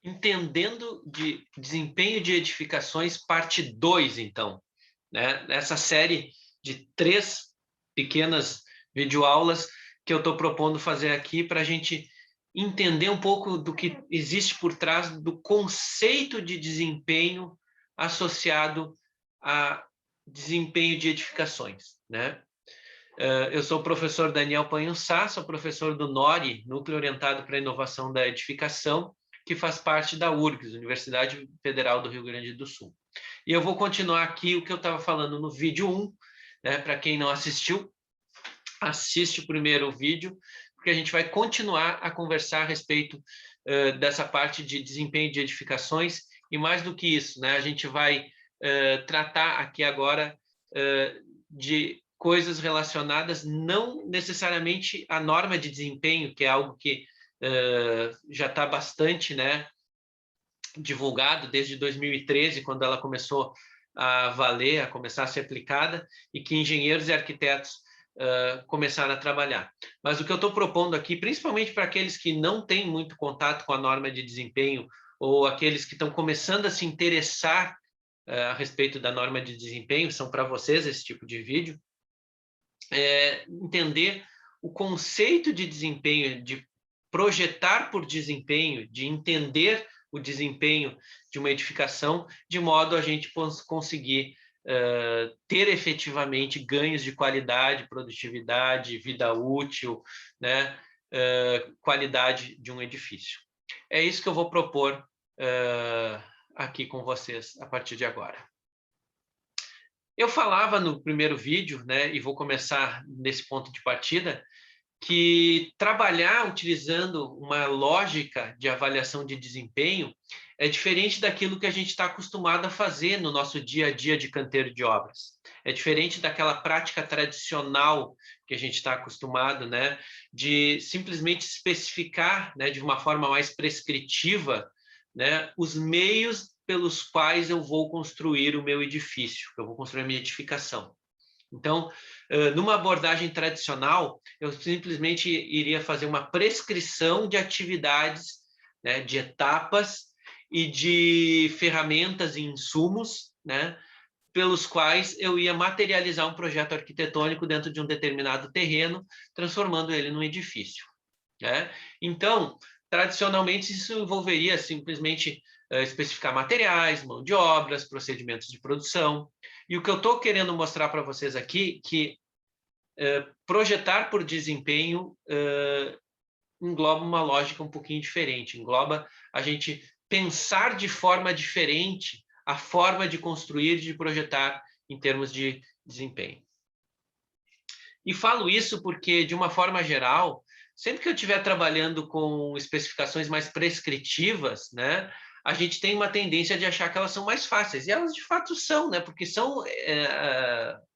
Entendendo de desempenho de edificações, parte 2, então, né? Essa série de 3 pequenas videoaulas que eu estou propondo fazer aqui para a gente entender um pouco do que existe por trás do conceito de desempenho associado a desempenho de edificações, né? Eu sou o professor Daniel Panhussá, sou professor do NORI, Núcleo Orientado para a Inovação da Edificação, que faz parte da URGS, Universidade Federal do Rio Grande do Sul. E eu vou continuar aqui o que eu estava falando no vídeo 1, né? Para quem não assistiu, assiste o primeiro vídeo, porque a gente vai continuar a conversar a respeito dessa parte de desempenho de edificações, e mais do que isso, né? A gente vai tratar aqui agora de coisas relacionadas não necessariamente à norma de desempenho, que é algo que já está bastante, né, divulgado desde 2013, quando ela começou a valer, a começar a ser aplicada, e que engenheiros e arquitetos começaram a trabalhar. Mas o que eu estou propondo aqui, principalmente para aqueles que não têm muito contato com a norma de desempenho, ou aqueles que estão começando a se interessar a respeito da norma de desempenho, são para vocês esse tipo de vídeo, entender o conceito de desempenho, de projetar por desempenho, de entender o desempenho de uma edificação, de modo a gente conseguir ter efetivamente ganhos de qualidade, produtividade, vida útil, né, qualidade de um edifício. É isso que eu vou propor aqui com vocês a partir de agora. Eu falava no primeiro vídeo, né, e vou começar nesse ponto de partida, que trabalhar utilizando uma lógica de avaliação de desempenho é diferente daquilo que a gente está acostumado a fazer no nosso dia a dia de canteiro de obras. É diferente daquela prática tradicional que a gente está acostumado, né, de simplesmente especificar, né, de uma forma mais prescritiva, né, os meios pelos quais eu vou construir o meu edifício, eu vou construir a minha edificação. Então, numa abordagem tradicional, eu simplesmente iria fazer uma prescrição de atividades, né, de etapas e de ferramentas e insumos, né, pelos quais eu ia materializar um projeto arquitetônico dentro de um determinado terreno, transformando ele num edifício, né? Então, tradicionalmente, isso envolveria simplesmente especificar materiais, mão de obras, procedimentos de produção. E o que eu estou querendo mostrar para vocês aqui, que projetar por desempenho engloba uma lógica um pouquinho diferente, engloba a gente pensar de forma diferente a forma de construir e de projetar em termos de desempenho. E falo isso porque, de uma forma geral, sempre que eu estiver trabalhando com especificações mais prescritivas, né, a gente tem uma tendência de achar que elas são mais fáceis. E elas, de fato, são, né, porque são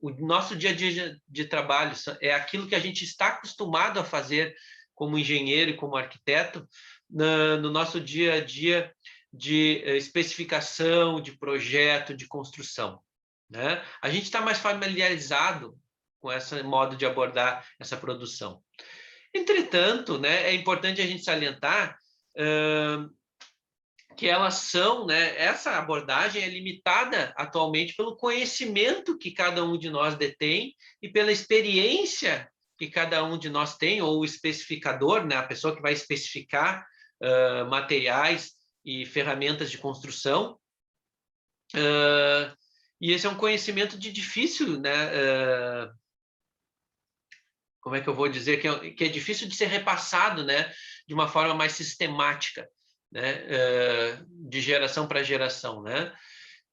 o nosso dia a dia de trabalho, é aquilo que a gente está acostumado a fazer como engenheiro e como arquiteto no nosso dia a dia de especificação, de projeto, de construção, né? A gente está mais familiarizado com esse modo de abordar essa produção. Entretanto, né, é importante a gente salientar que elas são, né, essa abordagem é limitada atualmente pelo conhecimento que cada um de nós detém e pela experiência que cada um de nós tem, ou o especificador, né, a pessoa que vai especificar materiais e ferramentas de construção. E esse é um conhecimento de difícil, né, como é que eu vou dizer, que é difícil de ser repassado, né, de uma forma mais sistemática, né, de geração para geração, né?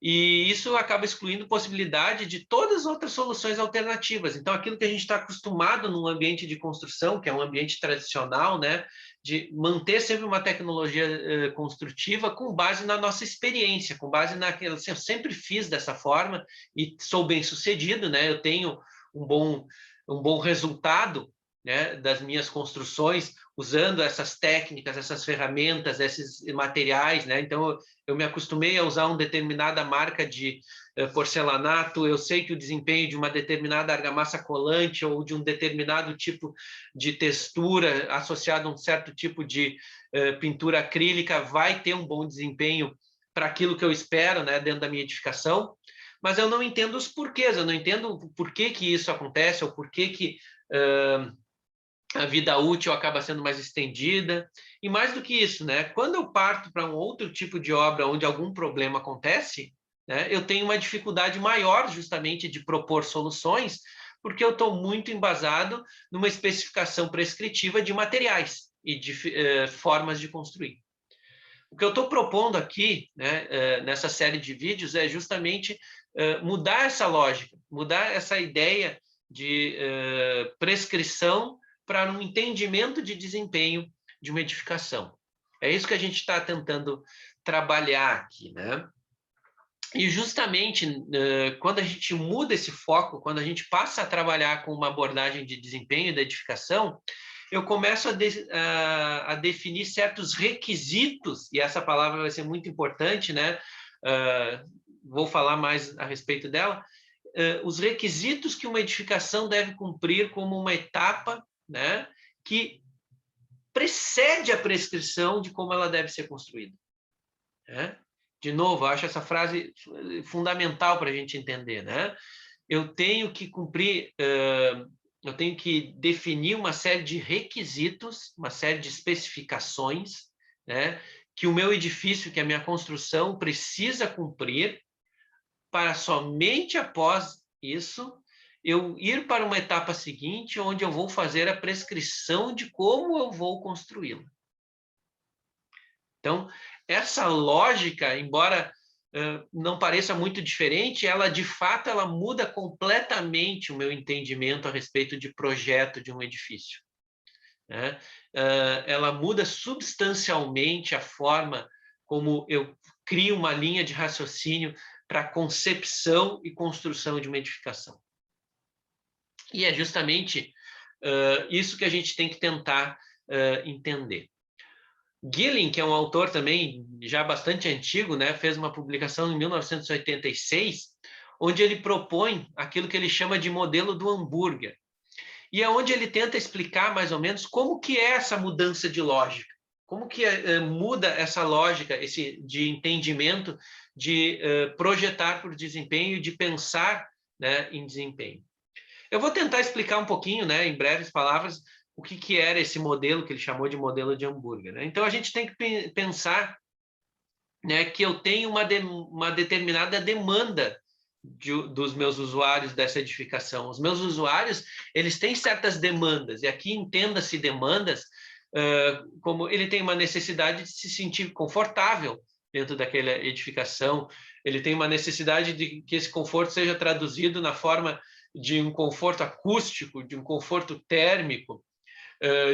E isso acaba excluindo possibilidade de todas as outras soluções alternativas. Então, aquilo que a gente está acostumado num ambiente de construção, que é um ambiente tradicional, né, de manter sempre uma tecnologia construtiva com base na nossa experiência, com base naquela... Assim, eu sempre fiz dessa forma e sou bem sucedido, né? Eu tenho um bom resultado, né, das minhas construções, usando essas técnicas, essas ferramentas, esses materiais, né? Então, eu me acostumei a usar uma determinada marca de porcelanato, eu sei que o desempenho de uma determinada argamassa colante ou de um determinado tipo de textura associado a um certo tipo de pintura acrílica vai ter um bom desempenho para aquilo que eu espero, né, dentro da minha edificação, mas eu não entendo os porquês, eu não entendo por que que isso acontece, ou por que que a vida útil acaba sendo mais estendida, e mais do que isso, né, quando eu parto para um outro tipo de obra onde algum problema acontece, né, eu tenho uma dificuldade maior justamente de propor soluções, porque eu estou muito embasado numa especificação prescritiva de materiais e de formas de construir. O que eu estou propondo aqui, né, nessa série de vídeos, é justamente mudar essa lógica, mudar essa ideia de prescrição para um entendimento de desempenho de uma edificação. É isso que a gente está tentando trabalhar aqui, né? E justamente quando a gente muda esse foco, quando a gente passa a trabalhar com uma abordagem de desempenho da edificação, eu começo a definir certos requisitos, e essa palavra vai ser muito importante, né? Vou falar mais a respeito dela. Os requisitos que uma edificação deve cumprir como uma etapa, né, que precede a prescrição de como ela deve ser construída. Né? De novo, eu acho essa frase fundamental para a gente entender, né? Eu tenho que cumprir, eu tenho que definir uma série de requisitos, uma série de especificações, né? Que o meu edifício, que a minha construção precisa cumprir, para somente após isso eu ir para uma etapa seguinte, onde eu vou fazer a prescrição de como eu vou construí-la. Então, essa lógica, embora não pareça muito diferente, ela de fato ela muda completamente o meu entendimento a respeito de projeto de um edifício. Né? Ela muda substancialmente a forma como eu crio uma linha de raciocínio para a concepção e construção de uma edificação. E é justamente isso que a gente tem que tentar entender. Gilling, que é um autor também já bastante antigo, né, fez uma publicação em 1986, onde ele propõe aquilo que ele chama de modelo do hambúrguer. E é onde ele tenta explicar mais ou menos como que é essa mudança de lógica, como que muda essa lógica, esse de entendimento de projetar por desempenho e de pensar, né, em desempenho. Eu vou tentar explicar um pouquinho, né, em breves palavras, o que era esse modelo que ele chamou de modelo de hambúrguer. Né? Então, a gente tem que pensar, né, que eu tenho uma determinada demanda dos meus usuários dessa edificação. Os meus usuários, eles têm certas demandas, e aqui entenda-se demandas como ele tem uma necessidade de se sentir confortável dentro daquela edificação, ele tem uma necessidade de que esse conforto seja traduzido na forma de um conforto acústico, de um conforto térmico,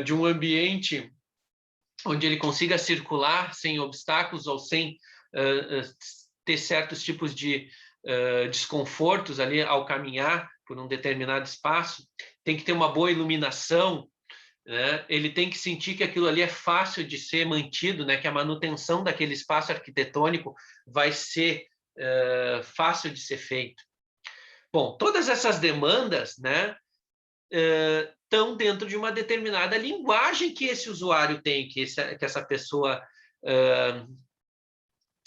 de um ambiente onde ele consiga circular sem obstáculos ou sem ter certos tipos de desconfortos ali ao caminhar por um determinado espaço. Tem que ter uma boa iluminação, né? Ele tem que sentir que aquilo ali é fácil de ser mantido, né? Que a manutenção daquele espaço arquitetônico vai ser fácil de ser feito. Bom, todas essas demandas, né, estão dentro de uma determinada linguagem que esse usuário tem, que essa pessoa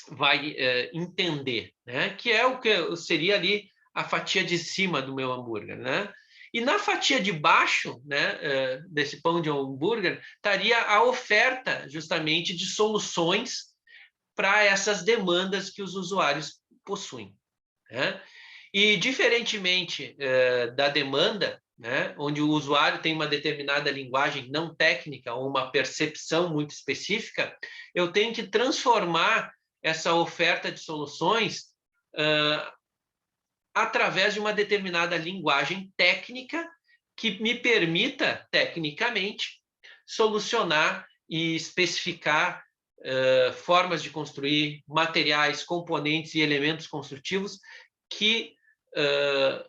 vai entender, né? Que é o que seria ali a fatia de cima do meu hambúrguer, né? E na fatia de baixo, né, desse pão de hambúrguer, estaria a oferta justamente de soluções para essas demandas que os usuários possuem, né? E diferentemente da demanda, né, onde o usuário tem uma determinada linguagem não técnica ou uma percepção muito específica, eu tenho que transformar essa oferta de soluções através de uma determinada linguagem técnica que me permita, tecnicamente, solucionar e especificar formas de construir, materiais, componentes e elementos construtivos que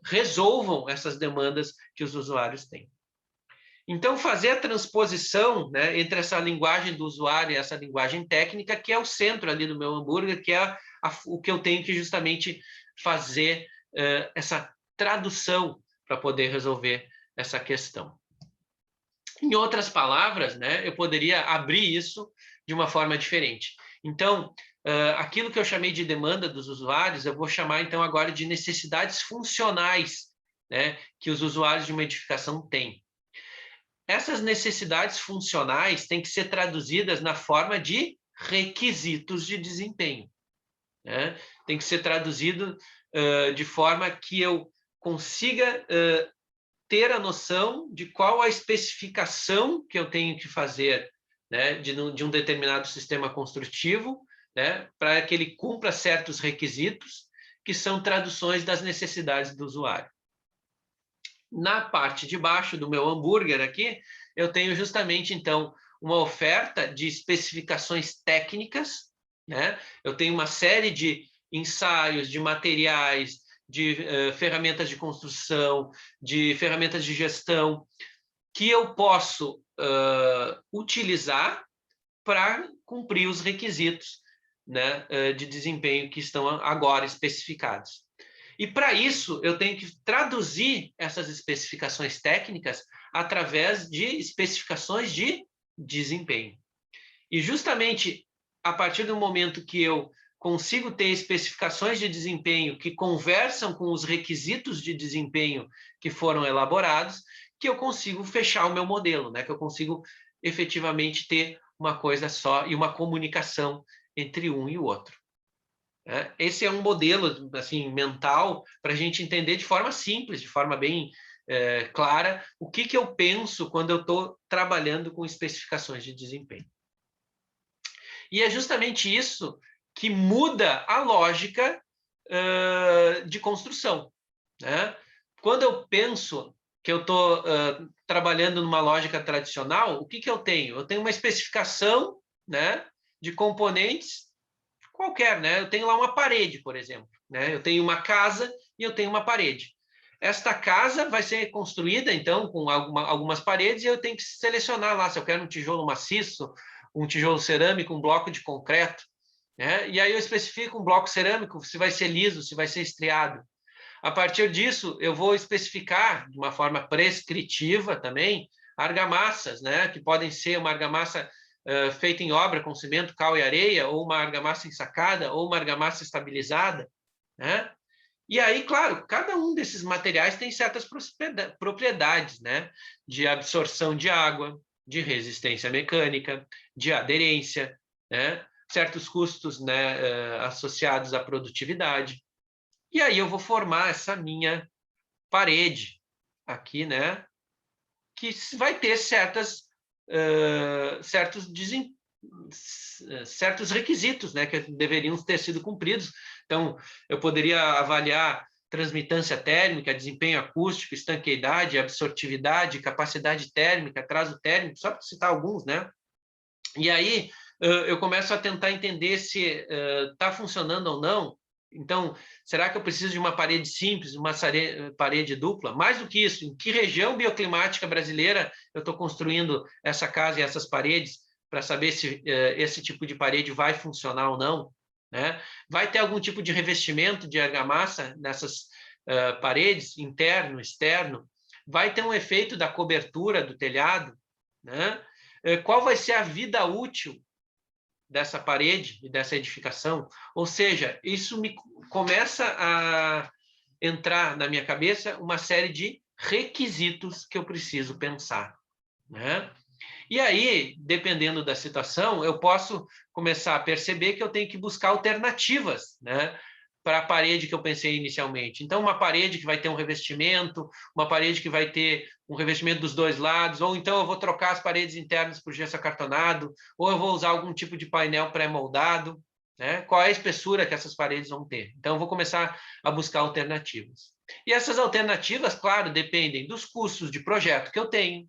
resolvam essas demandas que os usuários têm. Então, fazer a transposição, né, entre essa linguagem do usuário e essa linguagem técnica, que é o centro ali do meu hambúrguer, que é o que eu tenho que justamente fazer essa tradução para poder resolver essa questão. Em outras palavras, né, eu poderia abrir isso de uma forma diferente. Então, aquilo que eu chamei de demanda dos usuários, eu vou chamar então agora de necessidades funcionais, né, que os usuários de uma edificação têm. Essas necessidades funcionais têm que ser traduzidas na forma de requisitos de desempenho, né? Tem que ser traduzido de forma que eu consiga ter a noção de qual a especificação que eu tenho que fazer, né, de um determinado sistema construtivo, né, para que ele cumpra certos requisitos, que são traduções das necessidades do usuário. Na parte de baixo do meu hambúrguer aqui, eu tenho justamente, então, uma oferta de especificações técnicas, né? Eu tenho uma série de ensaios, de materiais, de ferramentas de construção, de ferramentas de gestão, que eu posso utilizar para cumprir os requisitos, né, de desempenho que estão agora especificados. E para isso, eu tenho que traduzir essas especificações técnicas através de especificações de desempenho. E justamente a partir do momento que eu consigo ter especificações de desempenho que conversam com os requisitos de desempenho que foram elaborados, que eu consigo fechar o meu modelo, né? Que eu consigo efetivamente ter uma coisa só e uma comunicação entre um e o outro. Esse é um modelo assim mental para a gente entender de forma simples, de forma bem clara, o que eu penso quando eu estou trabalhando com especificações de desempenho. E é justamente isso que muda a lógica de construção, né? Quando eu penso que eu estou trabalhando numa lógica tradicional, o que eu tenho? Eu tenho uma especificação, né, de componentes qualquer, né? Eu tenho lá uma parede, por exemplo, né? Eu tenho uma casa e eu tenho uma parede. Esta casa vai ser construída, então, com algumas paredes e eu tenho que selecionar lá se eu quero um tijolo maciço, um tijolo cerâmico, um bloco de concreto, né? E aí eu especifico um bloco cerâmico, se vai ser liso, se vai ser estriado. A partir disso, eu vou especificar, de uma forma prescritiva também, argamassas, né? Que podem ser uma argamassa feita em obra com cimento, cal e areia, ou uma argamassa ensacada, ou uma argamassa estabilizada, né? E aí, claro, cada um desses materiais tem certas propriedades, né? De absorção de água, de resistência mecânica, de aderência, né? Certos custos, né, associados à produtividade. E aí eu vou formar essa minha parede aqui, né? Que vai ter certos requisitos, né, que deveriam ter sido cumpridos. Então, eu poderia avaliar transmitância térmica, desempenho acústico, estanqueidade, absortividade, capacidade térmica, atraso térmico, só para citar alguns, né? E aí eu começo a tentar entender se está funcionando ou não. Então, será que eu preciso de uma parede simples, uma parede dupla? Mais do que isso, em que região bioclimática brasileira eu estou construindo essa casa e essas paredes para saber se esse tipo de parede vai funcionar ou não, né? Vai ter algum tipo de revestimento de argamassa nessas paredes, interno, externo? Vai ter um efeito da cobertura do telhado, né? Qual vai ser a vida útil dessa parede e dessa edificação? Ou seja, isso me começa a entrar na minha cabeça uma série de requisitos que eu preciso pensar, né? E aí, dependendo da situação, eu posso começar a perceber que eu tenho que buscar alternativas, né, para a parede que eu pensei inicialmente. Então, uma parede que vai ter um revestimento, uma parede que vai ter um revestimento dos dois lados, ou então eu vou trocar as paredes internas por gesso acartonado, ou eu vou usar algum tipo de painel pré-moldado, né? Qual é a espessura que essas paredes vão ter? Então, eu vou começar a buscar alternativas. E essas alternativas, claro, dependem dos custos de projeto que eu tenho,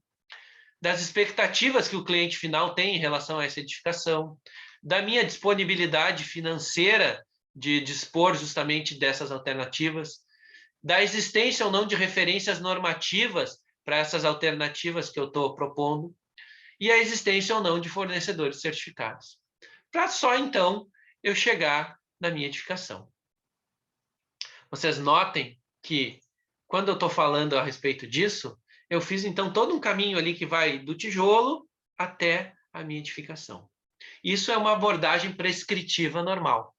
das expectativas que o cliente final tem em relação a essa edificação, da minha disponibilidade financeira de dispor justamente dessas alternativas, da existência ou não de referências normativas para essas alternativas que eu estou propondo e a existência ou não de fornecedores certificados. Para só, então, eu chegar na minha edificação. Vocês notem que, quando eu estou falando a respeito disso, eu fiz, então, todo um caminho ali que vai do tijolo até a minha edificação. Isso é uma abordagem prescritiva normal.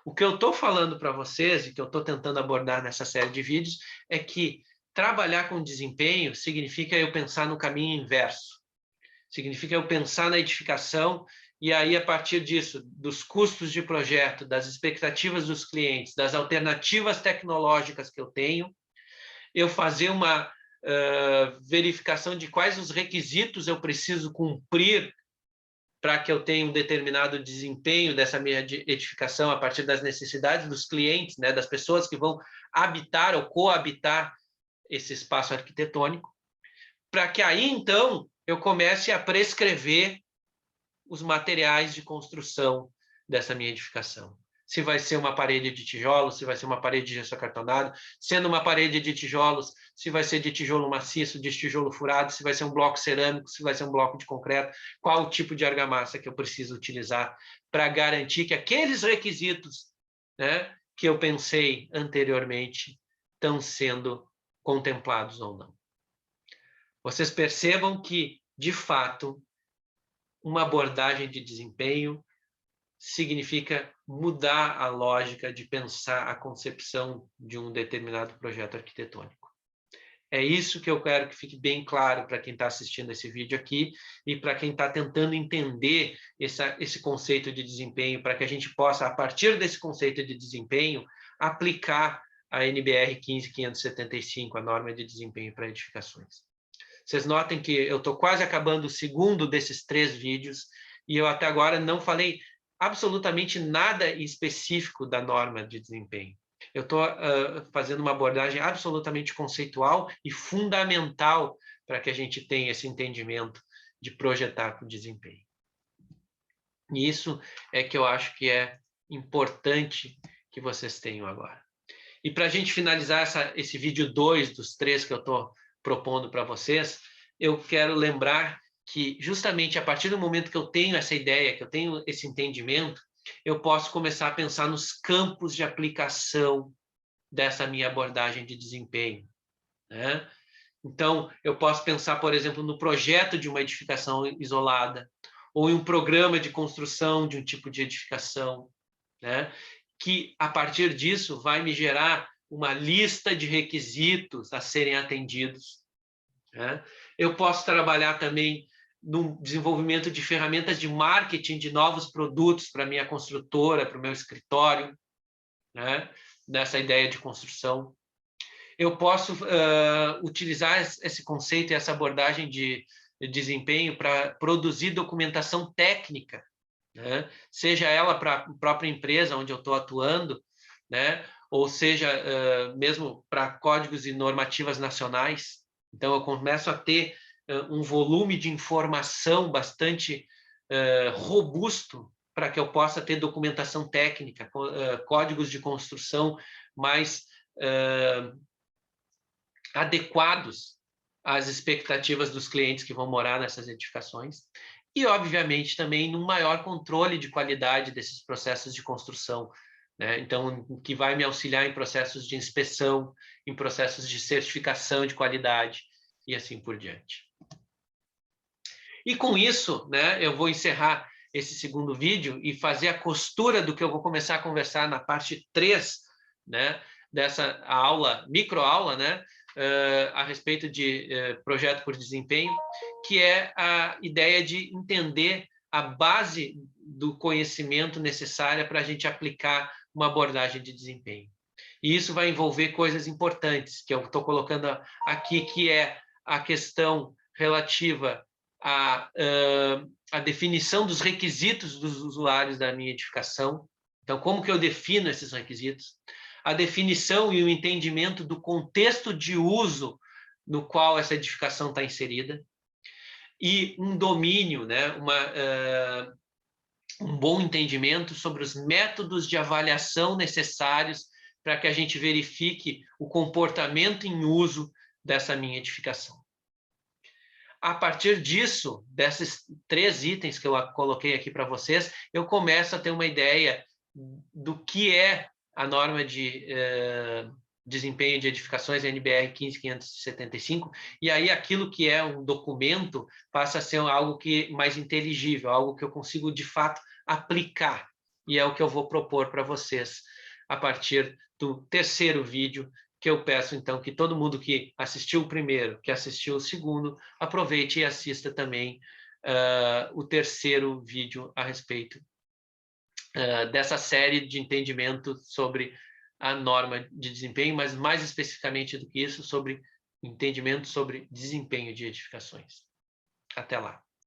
O que eu estou falando para vocês, e que eu estou tentando abordar nessa série de vídeos, é que trabalhar com desempenho significa eu pensar no caminho inverso. Significa eu pensar na edificação e aí, a partir disso, dos custos de projeto, das expectativas dos clientes, das alternativas tecnológicas que eu tenho, eu fazer uma verificação de quais os requisitos eu preciso cumprir para que eu tenha um determinado desempenho dessa minha edificação a partir das necessidades dos clientes, né, das pessoas que vão habitar ou coabitar esse espaço arquitetônico, para que aí, então, eu comece a prescrever os materiais de construção dessa minha edificação. Se vai ser uma parede de tijolos, se vai ser uma parede de gesso acartonado, sendo uma parede de tijolos, se vai ser de tijolo maciço, de tijolo furado, se vai ser um bloco cerâmico, se vai ser um bloco de concreto, qual o tipo de argamassa que eu preciso utilizar para garantir que aqueles requisitos, né, que eu pensei anteriormente estão sendo contemplados ou não. Vocês percebam que, de fato, uma abordagem de desempenho significa mudar a lógica de pensar a concepção de um determinado projeto arquitetônico. É isso que eu quero que fique bem claro para quem está assistindo esse vídeo aqui e para quem está tentando entender esse conceito de desempenho, para que a gente possa, a partir desse conceito de desempenho, aplicar a NBR 15575, a norma de desempenho para edificações. Vocês notem que eu estou quase acabando o segundo desses 3 vídeos e eu até agora não falei absolutamente nada específico da norma de desempenho. Eu estou fazendo uma abordagem absolutamente conceitual e fundamental para que a gente tenha esse entendimento de projetar com desempenho. E isso é que eu acho que é importante que vocês tenham agora. E para a gente finalizar esse vídeo 2 dos 3 que eu estou propondo para vocês, eu quero lembrar que justamente a partir do momento que eu tenho essa ideia, que eu tenho esse entendimento, eu posso começar a pensar nos campos de aplicação dessa minha abordagem de desempenho, né? Então, eu posso pensar, por exemplo, no projeto de uma edificação isolada, ou em um programa de construção de um tipo de edificação, né? Que, a partir disso, vai me gerar uma lista de requisitos a serem atendidos, né? Eu posso trabalhar também no desenvolvimento de ferramentas de marketing de novos produtos para a minha construtora, para o meu escritório, né? Nessa ideia de construção. Eu posso utilizar esse conceito e essa abordagem de desempenho para produzir documentação técnica, né? Seja ela para a própria empresa onde eu estou atuando, né? Ou seja, mesmo para códigos e normativas nacionais. Então, eu começo a ter um volume de informação bastante robusto para que eu possa ter documentação técnica, códigos de construção mais adequados às expectativas dos clientes que vão morar nessas edificações e, obviamente, também num maior controle de qualidade desses processos de construção, né? Então, que vai me auxiliar em processos de inspeção, em processos de certificação de qualidade e assim por diante. E com isso, né, eu vou encerrar esse segundo vídeo e fazer a costura do que eu vou começar a conversar na parte 3, né, dessa aula, microaula, né, a respeito de projeto por desempenho, que é a ideia de entender a base do conhecimento necessária para a gente aplicar uma abordagem de desempenho. E isso vai envolver coisas importantes, que eu estou colocando aqui, que é a questão relativa à definição dos requisitos dos usuários da minha edificação. Então, como que eu defino esses requisitos? A definição e o entendimento do contexto de uso no qual essa edificação está inserida, e um domínio, né, um bom entendimento sobre os métodos de avaliação necessários para que a gente verifique o comportamento em uso dessa minha edificação. A partir disso, desses 3 itens que eu coloquei aqui para vocês, eu começo a ter uma ideia do que é a norma de desempenho de edificações NBR 15575, e aí aquilo que é um documento passa a ser algo mais inteligível, algo que eu consigo de fato aplicar, e é o que eu vou propor para vocês a partir do 3º vídeo, que eu peço então que todo mundo que assistiu o primeiro, que assistiu o segundo, aproveite e assista também o 3º vídeo a respeito dessa série de entendimento sobre a norma de desempenho, mas mais especificamente do que isso, sobre entendimento sobre desempenho de edificações. Até lá.